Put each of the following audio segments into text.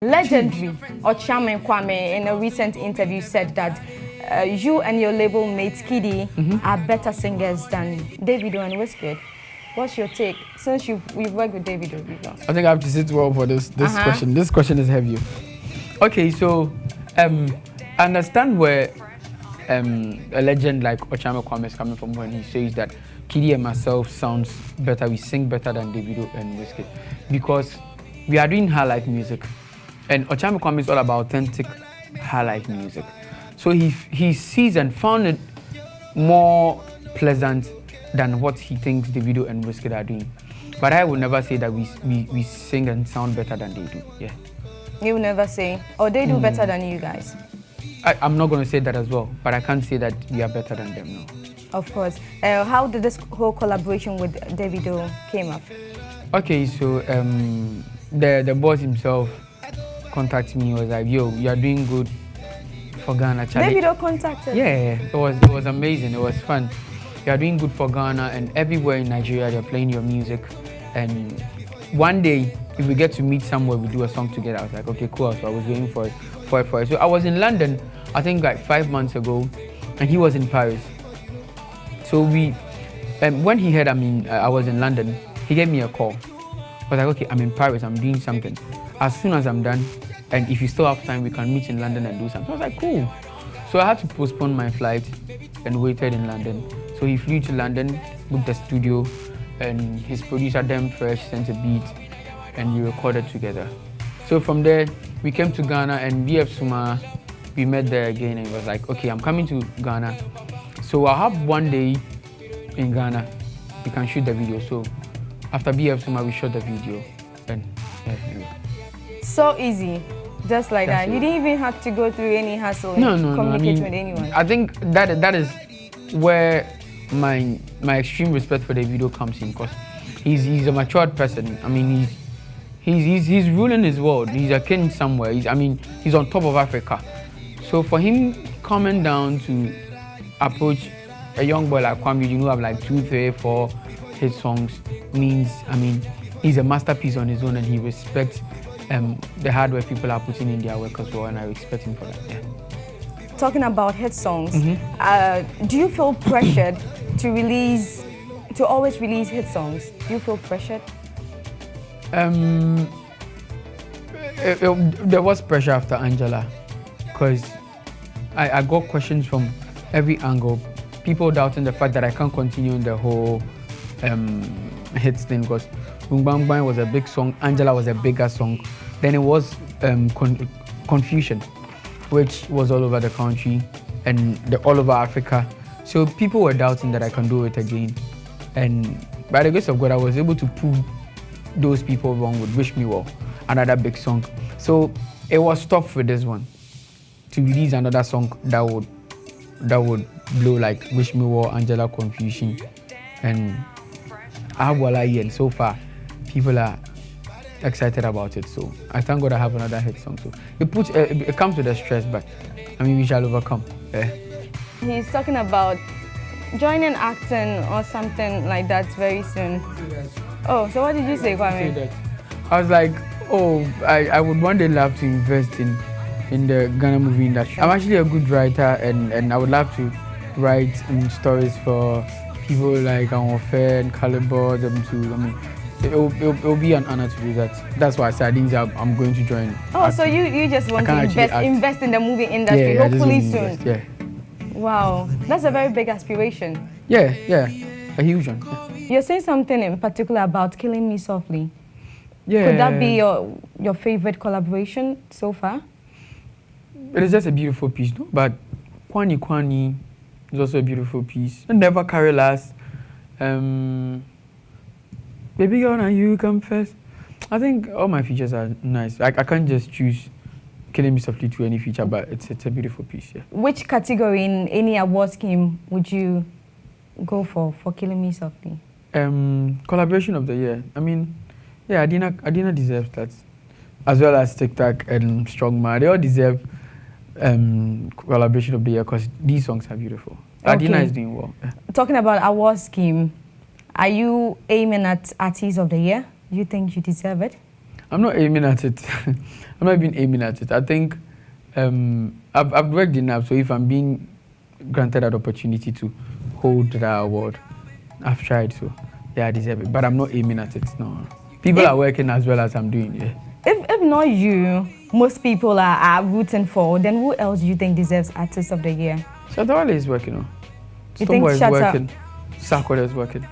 Legendary Kuami Kwame in a recent interview said that you and your label mate Kidi are better singers than Davido and Wizkid. What's your take? Since we've worked with Davido before. I think I have to sit well for this question. This question is heavy. Okay, so I understand where a legend like Kuami Kwame is coming from when he says that Kidi and myself sounds better, we sing better than Davido and Wizkid, because we are doing high life music, and Kuami Kwame is all about authentic high life music. So he sees and found it more pleasant than what he thinks Davido and Wizkid are doing. But I would never say that we sing and sound better than they do. Yeah. You will never say, or they do better than you guys. I'm not going to say that as well, but I can't say that we are better than them now. Of course. How did this whole collaboration with Davido came up? Okay, so the boss himself contacted me. He was like, "Yo, you are doing good for Ghana." Davido contacted? Yeah, it was amazing. It was fun. You are doing good for Ghana, and everywhere in Nigeria they're playing your music. And one day, if we get to meet somewhere, we do a song together. I was like, okay, cool. So I was waiting for it. So I was in London, I think like 5 months ago, and he was in Paris. So when he heard I was in London, he gave me a call. I was like, okay, I'm in Paris, I'm doing something. As soon as I'm done, and if you still have time, we can meet in London and do something. I was like, cool. So I had to postpone my flight and waited in London. So he flew to London, booked the studio, and his producer, Dem Fresh, sent a beat, and we recorded together. So from there, we came to Ghana, and BF Suma, we met there again, and he was like, okay, I'm coming to Ghana. So I'll have one day in Ghana, we can shoot the video. So after BF Suma, we shot the video, and anyway. So easy, just like that. You didn't even have to go through any hassle in communicating with anyone. I think that is where my extreme respect for the video comes in, because he's a matured person. I mean, he's ruling his world. He's a king somewhere. He's on top of Africa. So for him coming down to approach a young boy like Kuami Eugene, who have like 2, 3, 4 hit songs, means, he's a masterpiece on his own, and he respects the hard work people are putting in their work as well, and I respect him for that. Yeah. Talking about hit songs, do you feel pressured to always release hit songs? Do you feel pressured? There was pressure after Angela, because I got questions from every angle. People doubting the fact that I can't continue in the whole hits thing, because Boom Bang Bang was a big song, Angela was a bigger song. Then it was Confusion, which was all over the country and all over Africa. So people were doubting that I can do it again. And by the grace of God, I was able to prove those people wrong with Wish Me Well, another big song. So it was tough for this one to release another song that would blow like Wish Me Well, Angela, Confusion, and I have Walai, and so far people are excited about it. So I thank God I have another hit song. So it comes with a stress, but we shall overcome. Yeah. He's talking about joining acting or something like that very soon. Oh, so what did you say, Kwame? I was like, oh, I would one day love to invest in the Ghana movie industry. I'm actually a good writer, and I would love to write stories for people like Anwofe and Caliber, it'll be an honor to do that. That's why I said I'm going to join. Oh, so you just want to invest in the movie industry, hopefully soon. Yeah. Wow, that's a very big aspiration. Yeah, a huge one. Yeah. You're saying something in particular about Killing Me Softly. Yeah. Could that be your favorite collaboration so far? It is just a beautiful piece, no? But Kwani is also a beautiful piece. And Never Carry Last. Baby Girl, now you come first. I think all my features are nice. I can't just choose Killing Me Softly to any feature, but it's a beautiful piece, yeah. Which category in any award scheme would you go for Killing Me Softly? Collaboration of the year. Adina deserves that, as well as TikTok and Strongman. They all deserve collaboration of the year because these songs are beautiful. Okay. Adina is doing well. Yeah. Talking about award scheme, are you aiming at Artist of the Year? Do you think you deserve it? I'm not aiming at it. I'm not even aiming at it. I think I've worked enough, so if I'm being granted that opportunity to hold that award, I've tried, so yeah, I deserve it. But I'm not aiming at it, no. People are working as well as I'm doing, yeah. If not you, most people are rooting for, then who else do you think deserves Artist of the Year? Shatta Wale is working on. You think is working. Sarkodie is working.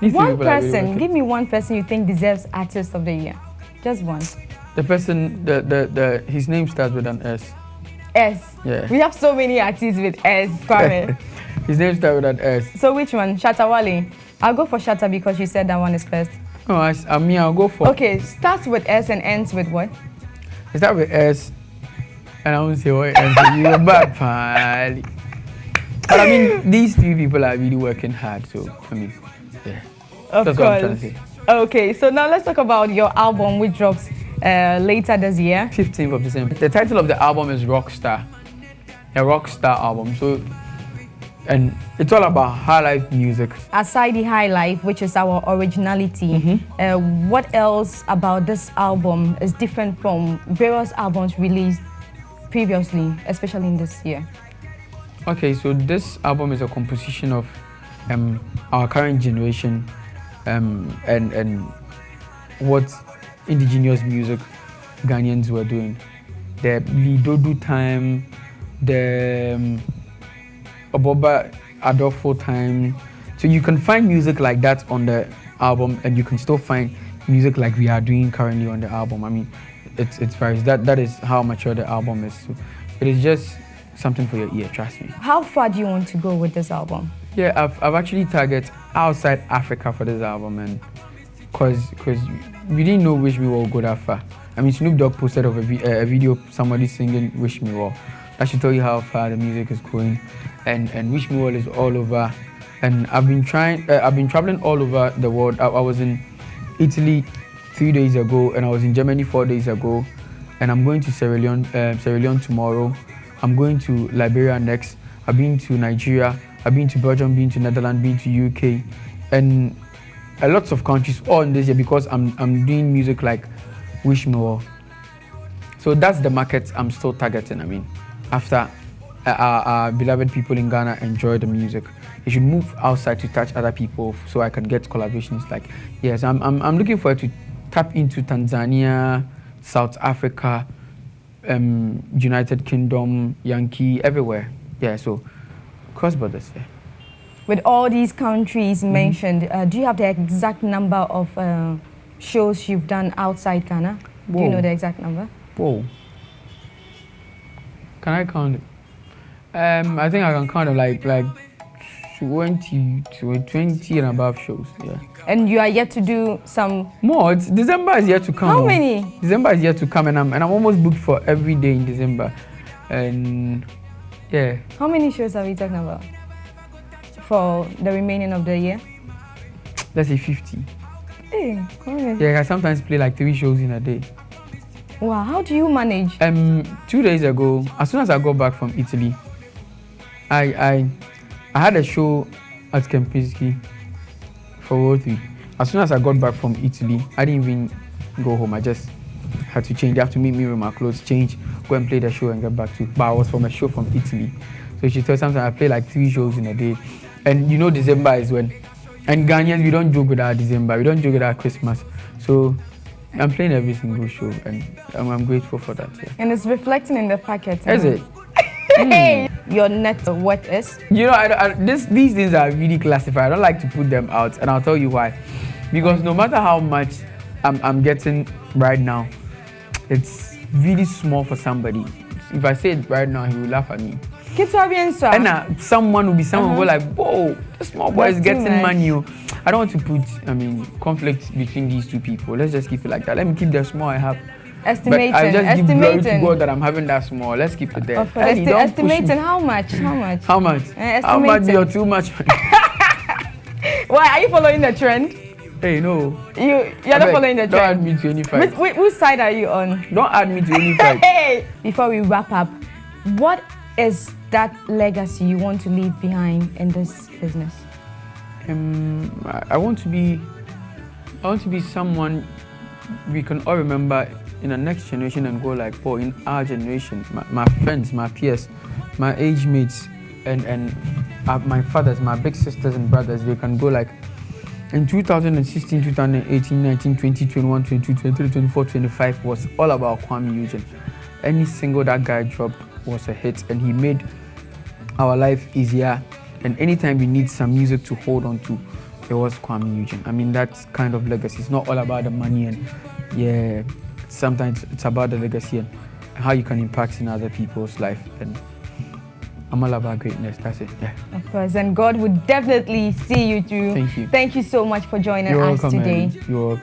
One person, give me one person you think deserves Artist of the Year. Just one. The person, his name starts with an S. S? Yeah. We have so many artists with S, Kwame. His name starts with an S. So which one? Shatta Wale? I'll go for Shatta because you said that one is first. No, I'll go for... Okay, starts with S and ends with what? It starts with S, and I won't say what ends with you. But I mean, these three people are really working hard, so, I mean, yeah. That's what I'm trying to say. Okay, so now let's talk about your album, which drops later this year. 15th of December. The title of the album is Rockstar. A Rockstar album. So, and it's all about high life music. Aside the high life, which is our originality, what else about this album is different from various albums released previously, especially in this year? Okay, so this album is a composition of our current generation and what indigenous music Ghanaians were doing. The Lidodu time, the Oboba Adolfo time. So you can find music like that on the album, and you can still find music like we are doing currently on the album. I mean, it's varies. That is how mature the album is. So it is just something for your ear, trust me. How far do you want to go with this album? Yeah, I've actually targeted outside Africa for this album, and because we didn't know Wish Me Well go that far. I mean, Snoop Dogg posted of a video somebody singing Wish Me Well. That should tell you how far the music is going, and Wish Me Well is all over. And I've been traveling all over the world. I was in Italy 3 days ago, and I was in Germany 4 days ago, and I'm going to Sierra Leone tomorrow. I'm going to Liberia next. I've been to Nigeria. I've been to Belgium, been to Netherlands, been to UK, and a lots of countries all in this year because I'm doing music like Wish Me Well. So that's the market I'm still targeting. I mean, after our beloved people in Ghana enjoy the music, they should move outside to touch other people so I can get collaborations. Like, yes, I'm looking forward to tap into Tanzania, South Africa, United Kingdom, Yankee, everywhere. Yeah, so cross borders. Yeah. With all these countries mentioned, do you have the exact number of shows you've done outside Ghana? Whoa. Do you know the exact number? Whoa. Can I count it? I think I can count them like 20 and above shows, yeah. And you are yet to do some more. December is yet to come. How many? December is yet to come, and I'm almost booked for every day in December. And yeah. How many shows are we talking about for the remaining of the year? Let's say 50. Hey, come on. Yeah, I sometimes play like 3 shows in a day. Wow, how do you manage? 2 days ago, as soon as I got back from Italy, I had a show at Kempinski for World 3. As soon as I got back from Italy, I didn't even go home. I just had to change. They have to meet me with my clothes, change, go and play the show and get back to. But I was from a show from Italy. So she told something, I play like 3 shows in a day. And you know December is when. And Ghanaians, we don't joke with our December. We don't joke with our Christmas. So I'm playing every single show, and I'm grateful for that. Yeah. And it's reflecting in the packet. Is it? Your net worth is? You know, these things are really classified. I don't like to put them out, and I'll tell you why. Because no matter how much I'm getting right now, it's really small for somebody. If I say it right now, he will laugh at me. And someone will be who will like, whoa, the small boy is getting money. I don't want to put, conflict between these two people. Let's just keep it like that. Let me keep the small I have. Estimating. But I just give glory to God that I'm having that small. Let's keep it there. Of course. Estimating how much? How much? How much? How much? You're too much. Why? Are you following the trend? Hey, no. You're not following the trend. Don't add me to any fight. Which side are you on? Don't add me to any fight. Hey! Before we wrap up, what is that legacy you want to leave behind in this business? I want to be someone we can all remember in the next generation and go like, oh, in our generation, my friends, my peers, my age mates, and my fathers, my big sisters and brothers, they can go like, in 2016, 2018, 19, 20, 21, 22, 23, 24, 25 was all about Kuami Eugene. Any single that guy dropped was a hit, and he made our life easier. And anytime we need some music to hold on to, it was Kuami Eugene. I mean, that's kind of legacy. It's not all about the money, and yeah, sometimes it's about the legacy and how you can impact in other people's life. And I'm all about greatness. That's it. Yeah. Of course, and God would definitely see you through. Thank you. Thank you so much for joining You're us welcome, today. You're welcome.